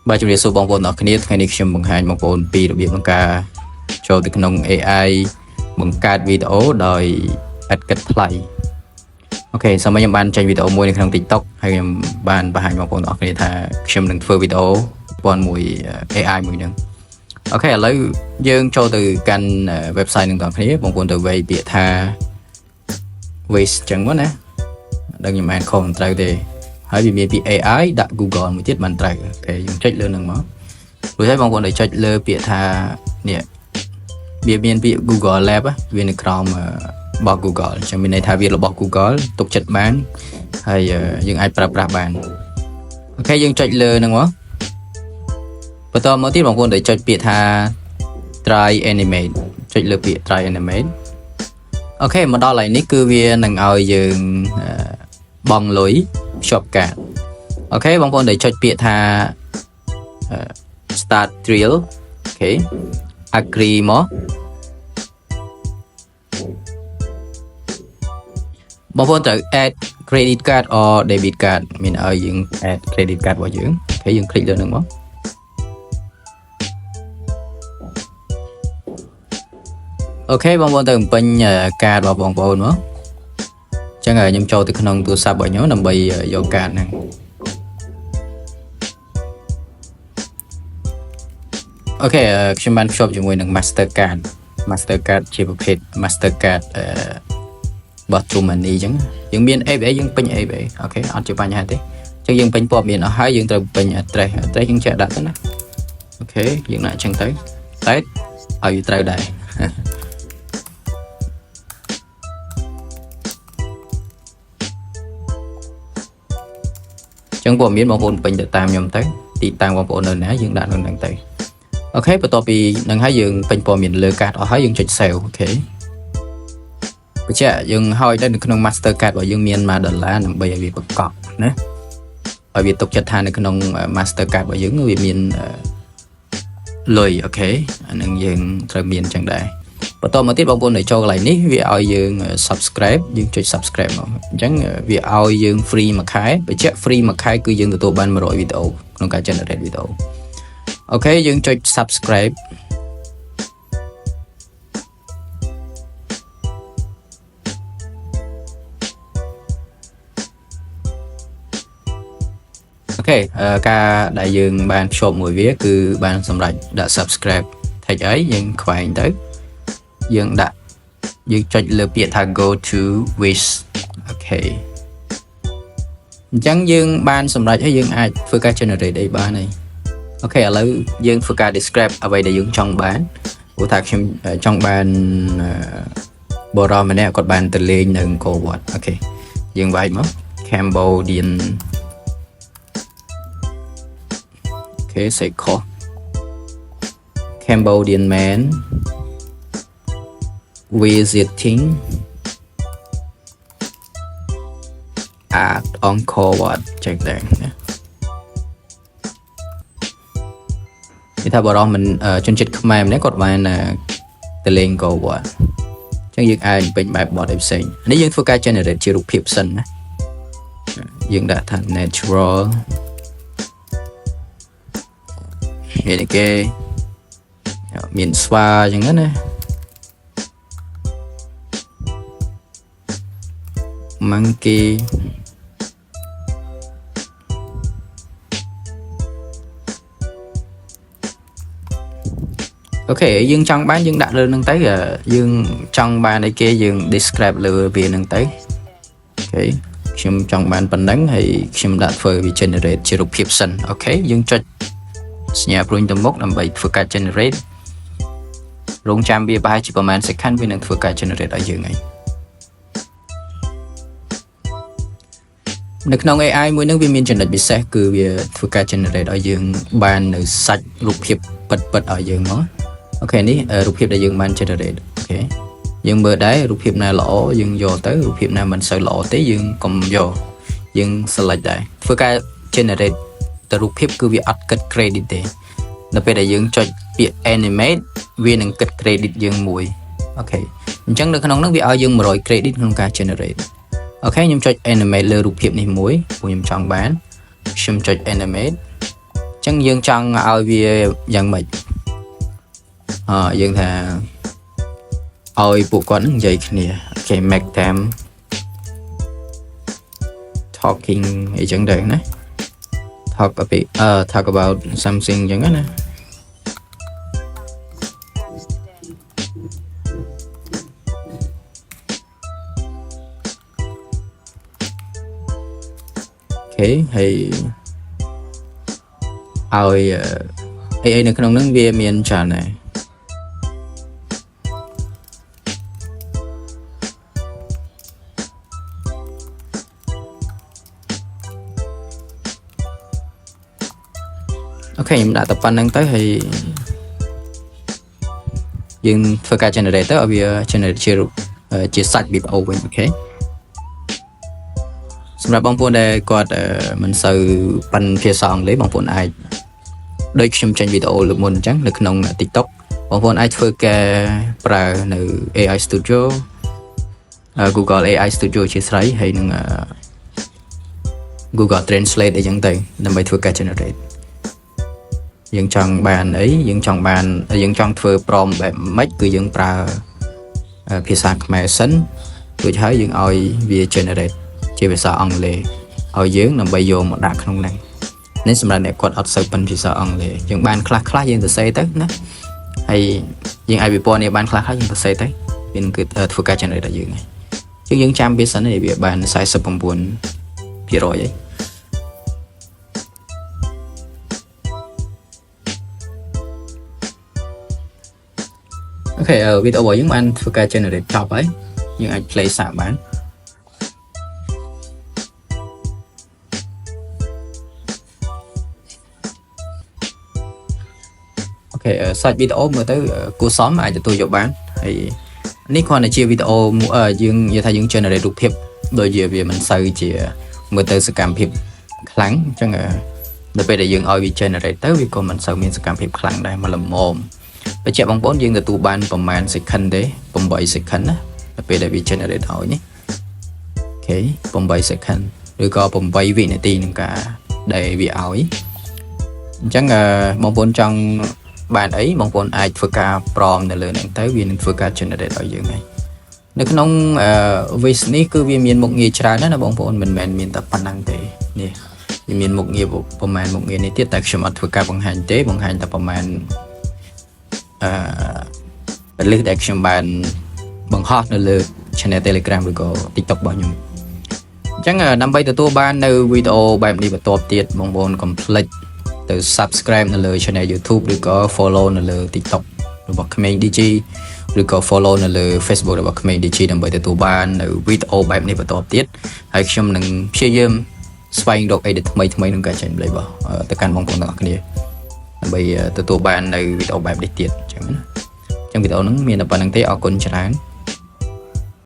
Ba chúng ta số bóng bồn ở cái nàyខ្ញុំបង្ហាញបងប្អូនពីរបៀបក្នុងការចូលទៅក្នុង AI បង្កើតវីដេអូដោយឥតគិតថ្លៃអូខេសូមខ្ញុំបានចេញវីដេអូមួយនៅក្នុង TikTok ហើយខ្ញុំបានបង្ហាញបងប្អូនអរគ្នាថាខ្ញុំនឹងធ្វើវីដេអូប៉ុនមួយ AI មួយហ្នឹងអូខេឥឡូវយើងចូលទៅកាន់ website នឹងបងប្អូនគ្នាបងប្អូនទៅវាយពាក្យថា waste ចឹងមកណាដឹងខ្ញុំបានខុសត្រូវទេហើយវាមានពី AI ដាក់ Google មួយទៀតបានត្រូវអូខេយើងចុចលើនឹងមករួចហើយបងប្អូនទៅចុចលើពាក្យថានេះវាមានពាក្យ Google Lab វានៅក្រោមរបស់ Google អញ្ចឹងមានន័យថាវារបស់ Google ទុកចិត្តបានហើយយើងអាចប្រើប្រាស់បានអូខេយើងចុចលើនឹងមកបន្តមកទៀតបងប្អូនទៅចុចពាក្យថា try animate ចុចលើពាក្យ try animate អូខេមកដល់ហើយនេះគឺវានឹងឲ្យយើងបង់លុយភ្ជាប់កាតអូខេបងប្អូនដែលចុចពាក្យថា start trial អូខេ agree មកបងប្អូនត្រូវ add credit card or debit card មានឲ្យយើង add credit card របស់យើងអូខេយើងคลิกលើនឹងមកអូខេបងប្អូនទៅបំពេញកាតរបស់បងប្អូនមកអញ្ចឹងខ្ញុំចូលទៅក្នុងទូរស័ព្ទរបស់ខ្ញុំដើម្បីយកកាតហ្នឹងអូខេខ្ញុំបានភ្ជាប់ជាមួយនឹង Mastercard ជាប្រភេទ Mastercard របស់ True Money អញ្ចឹងយើងមាន APA យើងពេញ APA អូខេអត់ជាបញ្ហាទេអញ្ចឹងយើងពេញព័ត៌មានអស់ហើយយើងត្រូវពេញ address យើងចាក់ដាក់ទៅណាអូខេយើងដាក់អញ្ចឹងទៅតែឲ្យវាត្រូវដែរចឹងព័ត៌មានបងប្អូនពេញទៅតាមខ្ញុំទៅទីតាំងបងប្អូននៅណាយើងដាក់នៅហ្នឹងទៅអូខេបន្ទាប់ពីនឹងហើយយើងពេញព័ត៌មានលើកាតអស់ហើយយើងចុច save អូខេបញ្ជាក់យើងហើយនៅក្នុង Mastercard របស់យើងមាន$1ដើម្បីឲ្យវាប្រកបណាឲ្យវាទុកចិត្តថានៅក្នុង Mastercard របស់យើងវាមានលុយអូខេអានឹងយើងត្រូវមានចឹងដែរបន្តមកទៀតបងប្អូនដែលចូលកន្លែងនេះវាឲ្យយើង subscribe យើងចុច subscribe មកអញ្ចឹងវាឲ្យយើង free មួយខែបញ្ជាក់ free មួយខែគឺយើងទទួលបាន100វីដេអូក្នុងការ generate វីដេអូអូខេយើងចុច subscribe អូខេការដែលយើងបានភ្ជាប់មួយវាគឺបានសម្រាប់ដាក់ subscribe ថេចអីយើងខ្វែងទៅយើងដាក់យើងចុចលើពាក្យថា go to wish អូខេអញ្ចឹងយើងបានសម្រេចហើយយើងអាចធ្វើការ generate អីបានហើយអូខេឥឡូវយើងធ្វើការ describe អ្វីដែលយើងចង់បានព្រោះថាខ្ញុំចង់បានបរិយាម្នាក់គាត់បានទៅលេងនៅអង្គរវត្តអូខេយើងវាយមក Cambodian អូខេសេខុស Cambodian man visiting at Angkor Wat ចេះដែរណាគេថាបរិយាមិនជនជាតិខ្មែរម្នាក់គាត់បានទៅលេងអង្គរវត្តអញ្ចឹងយើងអាចពេញបែបបទឯផ្សេងនេះយើងធ្វើការ generate ជារូបភាពសិនណាយើងដាក់ថា natural មានគេមានស្វាអញ្ចឹងណាmonkey អូខេយើងចង់បានយើងដាក់លើនឹងទៅយើងចង់បានអីគេយើង describe លើវានឹងទៅអូខេខ្ញុំចង់បានប៉ុណ្ណឹងហើយខ្ញុំដាក់ធ្វើវា generate ជារូបភាពសិនអូខេយើងចុចសញ្ញាព្រួញទៅមុខដើម្បីធ្វើការ generate រងចាំវាប្រហែលជាប្រហែល second វានឹងធ្វើការ generate ឲ្យយើងហើយនៅក្នុង AI មួយហ្នឹងវាមានចំណុចពិសេសគឺវាធ្វើការ generate ឲ្យយើងបាននៅសាច់រូបភាពពិតឲ្យយើងមកអូខេនេះរូបភាពដែលយើងបាន generate អូខេយើងមើលដែររូបភាពណាល្អយើងយកទៅរូបភាពណាមិនសូវល្អទេយើងកុំយកយើង select ដែរធ្វើការ generate ទៅរូបភាពគឺវាអត់គិត credit ទេដល់ពេលដែលយើងចុចពាក្យ animate វានឹងគិត credit យើងមួយអូខេអញ្ចឹងនៅក្នុងហ្នឹងវាឲ្យយើង100 credit ក្នុងការ generate អូខេខ្ញុំចុច animate លើរូបភាពនេះមួយព្រោះខ្ញុំចង់បានខ្ញុំចុច animate chẳng dương trong ao vi dân mình dương thà ôi bộ con vậy nè cái make them talking ấy chẳng đấy nè talk about something chẳng nè okay hay ôi ấy nó không能về miền trà này ok em đã tập văn đang tới thì dừng phải cả generator ở phía generator chia sạch bị bảo vệ ok សម្រាប់បងប្អូនដែលគាត់មិនសូវប៉ិនភាសាអង់គ្លេសបងប្អូនអាចដូចខ្ញុំចេញវីដេអូលើកមុនអញ្ចឹងនៅក្នុង TikTok បងប្អូនអាចធ្វើការប្រើនៅ AI Studio Google AI Studio ជាស្រ័យហើយនឹង Google Translate អីចឹងទៅដើម្បីធ្វើការ generate យើងចង់បានអីយើងចង់ធ្វើ prompt បែបម៉េចគឺយើងប្រើភាសាខ្មែរសិនរួចហើយយើងឲ្យវា generate ជាភាសាអង់គ្លេសឲ្យយើងដើម្បីយកមកដាក់ក្នុងហ្នឹងនេះសម្រាប់អ្នកគាត់អត់សូវប៉ិនភាសាអង់គ្លេសយើងបានខ្លះយើងសរសេរទៅណាហើយយើងអាចវិព័ន្ធនេះបានខ្លះយើងសរសេរទៅវាគឺធ្វើការ generate ដល់យើងហើយយើងចាំវាសិនវាបាន 49% ហើយអូខេវីដេអូរបស់យើងបានធ្វើការ generate ចប់ហើយយើងអាច play សាកបានអូខេសាច់វីដេអូមើលទៅគួរសមអាចទទួលយកបានហើយនេះគ្រាន់តែជាវីដេអូយើងនិយាយថាយើង generate រូបភាពដោយវាមិនសូវជាមើលទៅសកម្មភាពខ្លាំងអញ្ចឹងដល់ពេលដែលយើងឲ្យវា generate ទៅវាក៏មិនសូវមានសកម្មភាពខ្លាំងដែរមកល្មមបញ្ជាក់បងប្អូនយើងទទួលបានប្រហែល second ទេ8 second ណាដល់ពេលដែលវា generate ឲ្យនេះអូខេ8 second ឬក៏8វិនាទីក្នុងការដែលវាឲ្យអញ្ចឹងបងប្អូនចង់បានអីបងប្អូនអាចធ្វើការ prompt នៅលើហ្នឹងទៅវានឹងធ្វើការ generate ឲ្យយើងហើយនៅក្នុង Wish នេះគឺវាមានមុខងារច្រើនណាបងប្អូនមិនមែនមានតែប៉ុណ្ណឹងទេនេះវាមានមុខងារប្រហែលមុខងារនេះទៀតតែខ្ញុំអត់ធ្វើការបង្ហាញទេបង្ហាញតែប្រហែលពលិសដែលខ្ញុំបានបង្ហោះនៅលើ channel Telegram ឬក៏ TikTok របស់ខ្ញុំអញ្ចឹងដើម្បីទទួលបាននៅវីដេអូបែបនេះបន្តទៀតបងប្អូនកុំភ្លេចទៅ subscribe នៅលើ channel YouTube ឬក៏ follow នៅលើ TikTok របស់ក្មេង DG ឬក៏ follow នៅលើ Facebook របស់ក្មេង DG ដើម្បីទទួលបាននៅវីដេអូបែបនេះបន្តទៀតហើយខ្ញុំនឹងព្យាយាមស្វែងរកអីដែលថ្មីក្នុងការចេញប្លេរបស់ទៅកាន់បងប្អូនទាំងអស់គ្នាដើម្បីទទួលបាននៅវីដេអូបែបនេះទៀតអញ្ចឹងណាអញ្ចឹងវីដេអូហ្នឹងមានតែប៉ុណ្្នឹងទេអរគុណច្រើន